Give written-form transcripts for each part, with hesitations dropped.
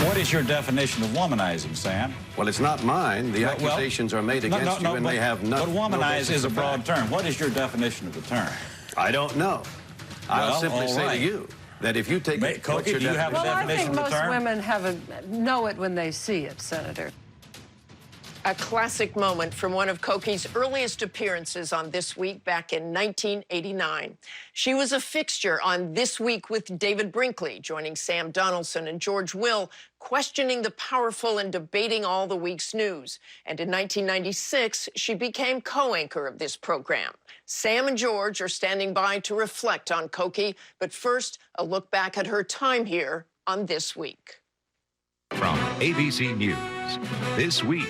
What is your definition of womanizing, Sam? Well, it's not mine. The accusations are made against you, and they have But no womanize is a broad term. What is your definition of the term? I don't know. I'll simply say to you that if you take it, Cokie, do you have a definition of the term? I think most women know it when they see it, Senator. A classic moment from one of Cokie's earliest appearances on This Week back in 1989. She was a fixture on This Week with David Brinkley, joining Sam Donaldson and George Will, questioning the powerful and debating all the week's news. And in 1996, she became co-anchor of this program. Sam and George are standing by to reflect on Cokie, but first, a look back at her time here on This Week. From ABC News, This Week,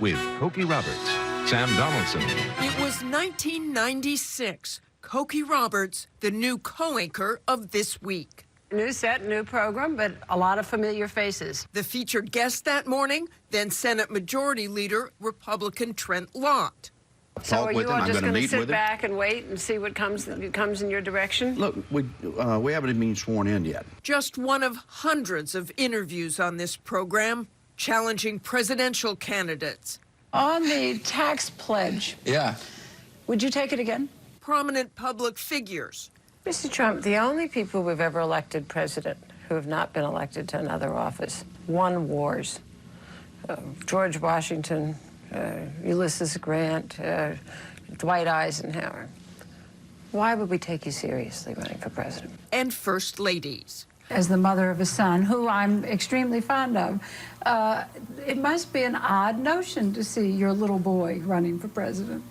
with Cokie Roberts, Sam Donaldson. It was 1996. Cokie Roberts, the new co-anchor of This Week. New set, new program, but a lot of familiar faces. The featured guest that morning, then Senate Majority Leader, Republican Trent Lott. So are you all just going to sit back and wait and see what comes in your direction? Look, we haven't even been sworn in yet. Just one of hundreds of interviews on this program, challenging presidential candidates. On the tax pledge. Yeah. Would you take it again? Prominent public figures. Mr. Trump, the only people we've ever elected president who have not been elected to another office won wars. George Washington, Ulysses Grant, Dwight Eisenhower. Why would we take you seriously running for president? And first ladies. As the mother of a son, who I'm extremely fond of, it must be an odd notion to see your little boy running for president.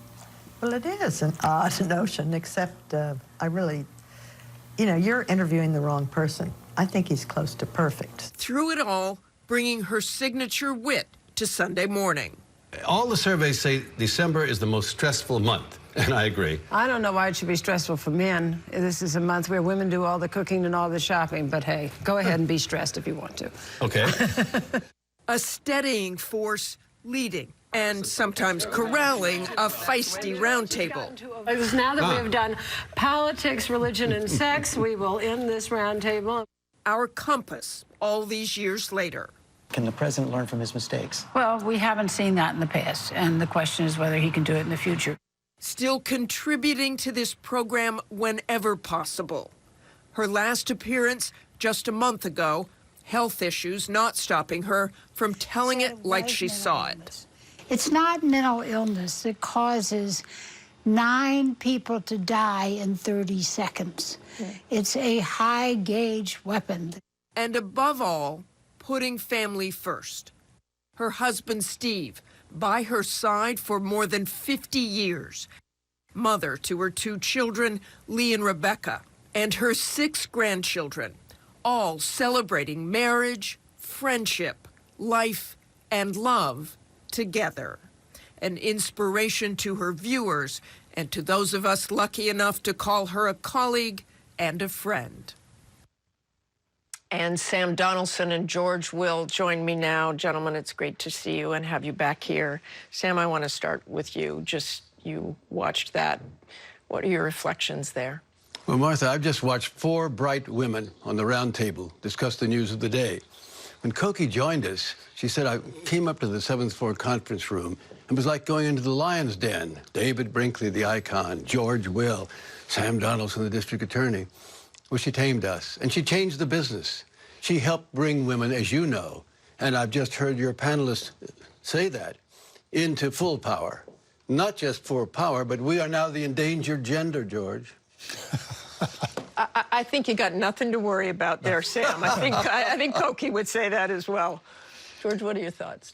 Well, it is an odd notion, except I really, you're interviewing the wrong person. I think he's close to perfect. Through it all, bringing her signature wit to Sunday morning. All the surveys say December is the most stressful month, and I agree. I don't know why it should be stressful for men. This is a month where women do all the cooking and all the shopping, but hey, go ahead and be stressed if you want to. Okay. A steadying force leading and sometimes corralling a feisty roundtable. Now that we have done politics, religion, and sex, we will end this roundtable. Our compass all these years later. Can the president learn from his mistakes? Well, we haven't seen that in the past, and the question is whether he can do it in the future. Still contributing to this program whenever possible. Her last appearance just a month ago, health issues not stopping her from telling it like she saw it. It's not mental illness that causes 9 people to die in 30 seconds. It's a high-gauge weapon. And above all, putting family first. Her husband, Steve, by her side for more than 50 years. Mother to her 2 children, Lee and Rebecca, and her 6 grandchildren, all celebrating marriage, friendship, life, and love together. An inspiration to her viewers and to those of us lucky enough to call her a colleague and a friend. And Sam Donaldson and George Will join me now. Gentlemen, it's great to see you and have you back here. Sam, I want to start with you. You watched that. What are your reflections there? Well, Martha, I've just watched 4 bright women on the round table discuss the news of the day. When Cokie joined us, she said, I came up to the 7th floor conference room and was like going into the lion's den. David Brinkley, the icon, George Will, Sam Donaldson, the district attorney. Well, she tamed us, and she changed the business. She helped bring women, as you know, and I've just heard your panelists say that, into full power. Not just for power, but we are now the endangered gender, George. I think you got nothing to worry about there, Sam. I think Cokie would say that as well. George, what are your thoughts?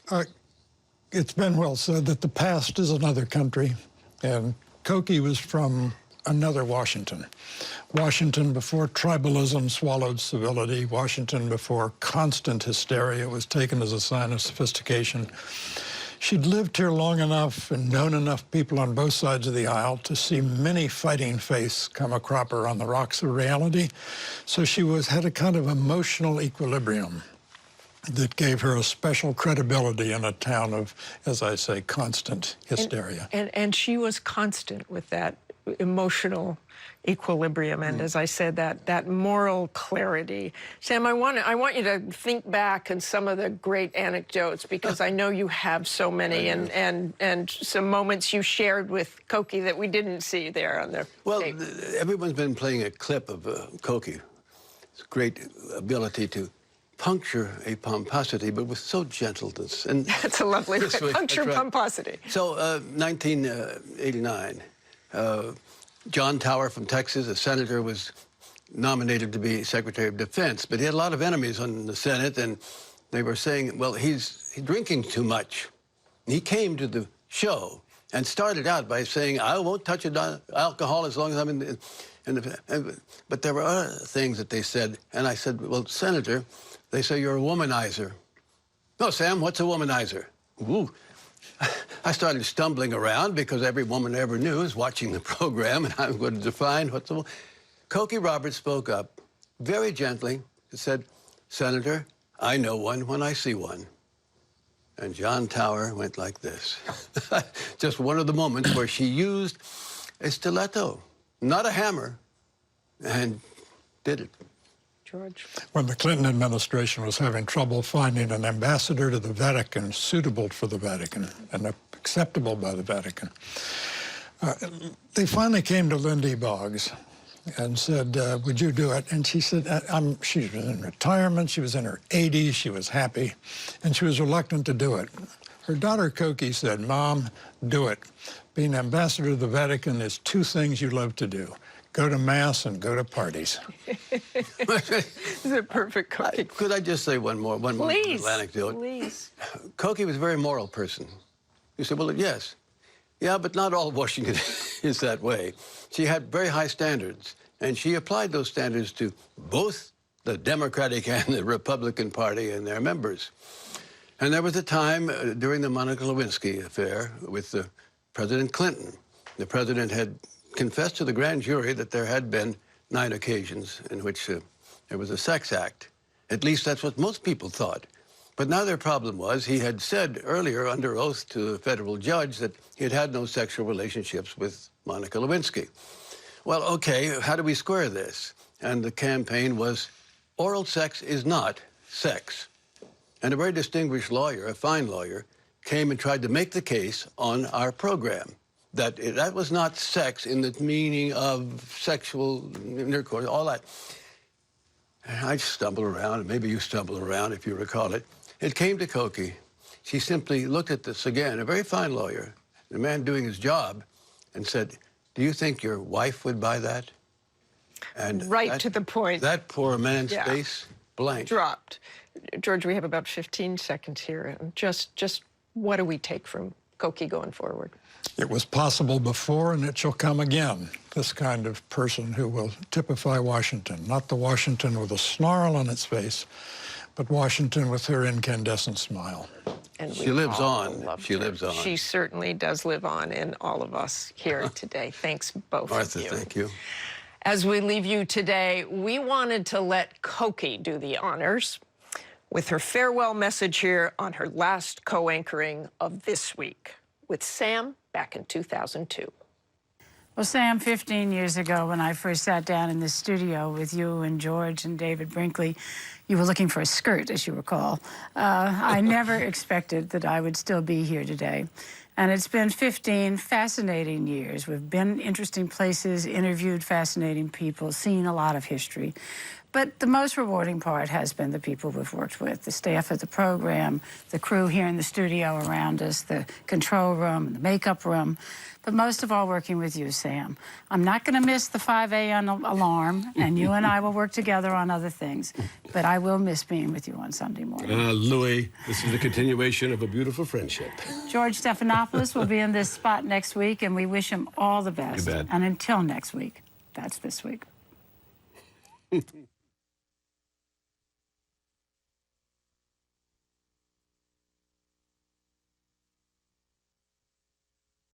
It's been well said that the past is another country, and Cokie was from another Washington. Washington before tribalism swallowed civility. Washington before constant hysteria was taken as a sign of sophistication. She'd lived here long enough and known enough people on both sides of the aisle to see many fighting faiths come a cropper on the rocks of reality. So she had a kind of emotional equilibrium that gave her a special credibility in a town of, as I say, constant hysteria. And she was constant with that emotional equilibrium, and as I said, that moral clarity. Sam, I want you to think back on some of the great anecdotes, because I know you have so many, and some moments you shared with Cokie that we didn't see there on the tape. Everyone's been playing a clip of Cokie. His great ability to puncture a pomposity, but with so gentleness. And that's a lovely word, puncture pomposity. So, 1989, John Tower from Texas, a senator, was nominated to be Secretary of Defense, but he had a lot of enemies on the Senate, and they were saying, well, he's drinking too much. He came to the show and started out by saying, I won't touch alcohol as long as I'm in the... But there were other things that they said, and I said, well, Senator, they say you're a womanizer. No, Sam, what's a womanizer? Ooh. I started stumbling around because every woman I ever knew is watching the program, and I'm going to define what's a woman. Cokie Roberts spoke up very gently and said, Senator, I know one when I see one. And John Tower went like this. Just one of the moments where she used a stiletto, not a hammer, and did it. George. When the Clinton administration was having trouble finding an ambassador to the Vatican suitable for the Vatican and acceptable by the Vatican, they finally came to Lindy Boggs and said, would you do it? And she said, she was in retirement, she was in her 80s, she was happy, and she was reluctant to do it. Her daughter Cokie said, Mom, do it. Being ambassador to the Vatican is two things you love to do. Go to Mass and go to parties. Is it perfect, Cokie? Could I just say one more little anecdote? Please. Cokie was a very moral person. You said, well, yes. Yeah, but not all of Washington is that way. She had very high standards, and she applied those standards to both the Democratic and the Republican Party and their members. And there was a time during the Monica Lewinsky affair with President Clinton. The president had confessed to the grand jury that there had been 9 occasions in which there was a sex act. At least that's what most people thought. But now their problem was he had said earlier under oath to a federal judge that he had had no sexual relationships with Monica Lewinsky. Well, okay, how do we square this? And the campaign was, oral sex is not sex. And a very distinguished lawyer, a fine lawyer, came and tried to make the case on our program that that was not sex in the meaning of sexual intercourse, all that. And I stumbled around, and maybe you stumbled around if you recall it. It came to Cokie. She simply looked at this again, a very fine lawyer, the man doing his job, and said, do you think your wife would buy that? And right to the point. That poor man's face blanked. Dropped. George, we have about 15 seconds here. Just what do we take from Cokie going forward? It was possible before, and it shall come again. This kind of person who will typify Washington, not the Washington with a snarl on its face, but Washington with her incandescent smile. And she lives on. She lives on. She certainly does live on in all of us here today. Thanks, both Martha, of you. thank you. As we leave you today, we wanted to let Cokie do the honors with her farewell message here on her last co-anchoring of This Week with Sam back in 2002. Well, Sam, 15 years ago, when I first sat down in the studio with you and George and David Brinkley, you were looking for a skirt, as you recall. I never expected that I would still be here today. And it's been 15 fascinating years. We've been interesting places, interviewed fascinating people, seen a lot of history. But the most rewarding part has been the people we've worked with, the staff of the program, the crew here in the studio around us, the control room, the makeup room, but most of all working with you, Sam. I'm not going to miss the 5 a.m. alarm, and you and I will work together on other things, but I will miss being with you on Sunday morning. Louis, this is a continuation of a beautiful friendship. George Stephanopoulos will be in this spot next week, and we wish him all the best. You bet. And until next week, that's This Week.